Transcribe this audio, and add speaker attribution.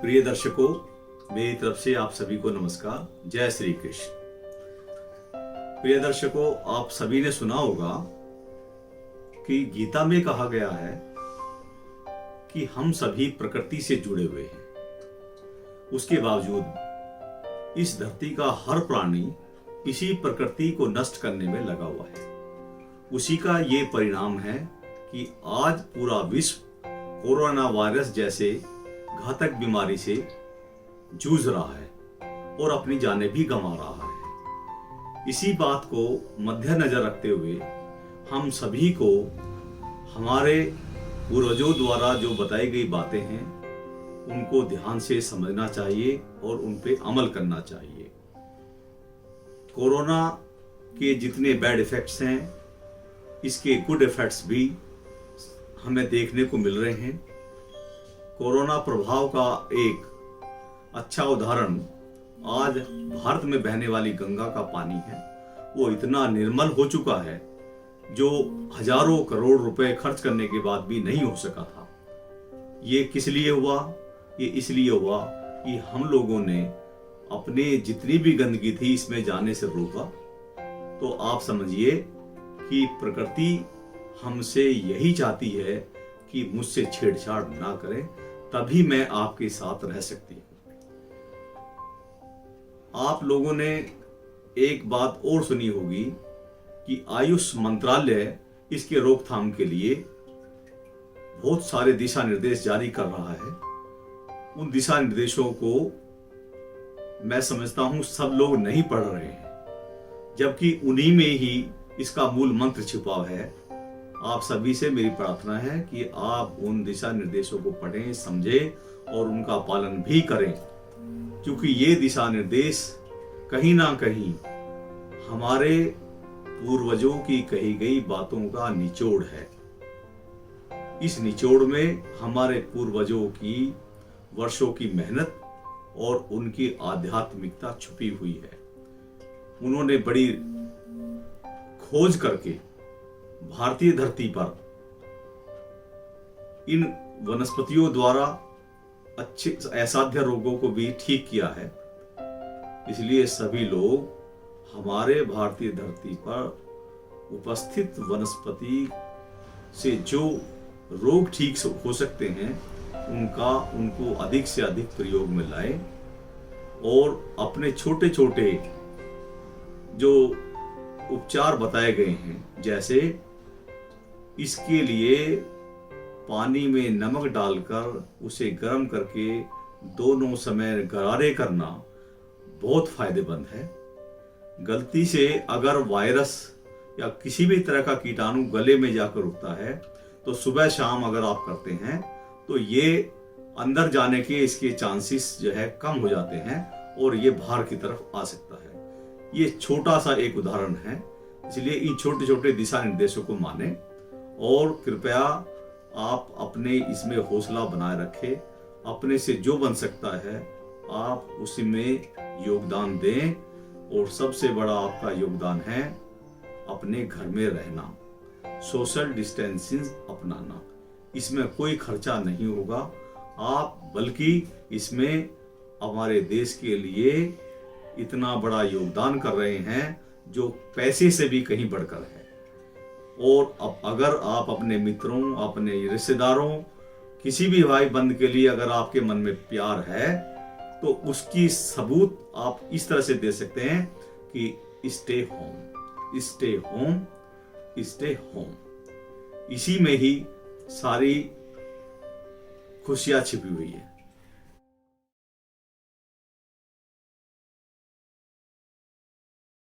Speaker 1: प्रिय दर्शकों, मेरी तरफ से आप सभी को नमस्कार। जय श्री कृष्ण। प्रिय दर्शकों, आप सभी ने सुना होगा कि गीता में कहा गया है कि हम सभी प्रकृति से जुड़े हुए हैं। उसके बावजूद इस धरती का हर प्राणी इसी प्रकृति को नष्ट करने में लगा हुआ है। उसी का ये परिणाम है कि आज पूरा विश्व कोरोना वायरस जैसे घातक बीमारी से जूझ रहा है और अपनी जानें भी गंवा रहा है। इसी बात को मद्देनजर रखते हुए हम सभी को हमारे पूर्वजों द्वारा जो बताई गई बातें हैं उनको ध्यान से समझना चाहिए और उन पे अमल करना चाहिए। कोरोना के जितने बैड इफेक्ट्स हैं, इसके गुड इफेक्ट्स भी हमें देखने को मिल रहे हैं। कोरोना प्रभाव का एक अच्छा उदाहरण आज भारत में बहने वाली गंगा का पानी है। वो इतना निर्मल हो चुका है जो हजारों करोड़ रुपए खर्च करने के बाद भी नहीं हो सका था। ये किस लिए हुआ? ये इसलिए हुआ कि हम लोगों ने अपने जितनी भी गंदगी थी इसमें जाने से रोका। तो आप समझिए कि प्रकृति हमसे यही चाहती है कि मुझसे छेड़छाड़ ना करें, तभी मैं आपके साथ रह सकती हूं। आप लोगों ने एक बात और सुनी होगी कि आयुष मंत्रालय इसके रोकथाम के लिए बहुत सारे दिशा निर्देश जारी कर रहा है। उन दिशा निर्देशों को मैं समझता हूं सब लोग नहीं पढ़ रहे हैं, जबकि उन्हीं में ही इसका मूल मंत्र छिपा है। आप सभी से मेरी प्रार्थना है कि आप उन दिशा निर्देशों को पढ़ें, समझें और उनका पालन भी करें, क्योंकि ये दिशा निर्देश कहीं ना कहीं हमारे पूर्वजों की कही गई बातों का निचोड़ है। इस निचोड़ में हमारे पूर्वजों की वर्षों की मेहनत और उनकी आध्यात्मिकता छुपी हुई है। उन्होंने बड़ी खोज करके भारतीय धरती पर इन वनस्पतियों द्वारा अच्छे असाध्य रोगों को भी ठीक किया है। इसलिए सभी लोग हमारे भारतीय धरती पर उपस्थित वनस्पति से जो रोग ठीक हो सकते हैं उनको अधिक से अधिक प्रयोग में लाएं और अपने छोटे छोटे जो उपचार बताए गए हैं, जैसे इसके लिए पानी में नमक डालकर उसे गर्म करके दोनों समय गरारे करना बहुत फायदेमंद है। गलती से अगर वायरस या किसी भी तरह का कीटाणु गले में जाकर रुकता है तो सुबह शाम अगर आप करते हैं तो ये अंदर जाने के इसके चांसेस जो है कम हो जाते हैं और ये बाहर की तरफ आ सकता है। ये छोटा सा एक उदाहरण है। इसलिए इन छोटे छोटे दिशा निर्देशों को माने और कृपया आप अपने इसमें हौसला बनाए रखें। अपने से जो बन सकता है आप उसी में योगदान दें और सबसे बड़ा आपका योगदान है अपने घर में रहना, सोशल डिस्टेंसिंग अपनाना। इसमें कोई खर्चा नहीं होगा आप, बल्कि इसमें हमारे देश के लिए इतना बड़ा योगदान कर रहे हैं जो पैसे से भी कहीं बढ़कर है। और अब अगर आप अपने मित्रों, अपने रिश्तेदारों, किसी भी भाई बंद के लिए अगर आपके मन में प्यार है तो उसकी सबूत आप इस तरह से दे सकते हैं कि stay home, stay home, stay home. इसी में ही सारी खुशियां छिपी हुई है।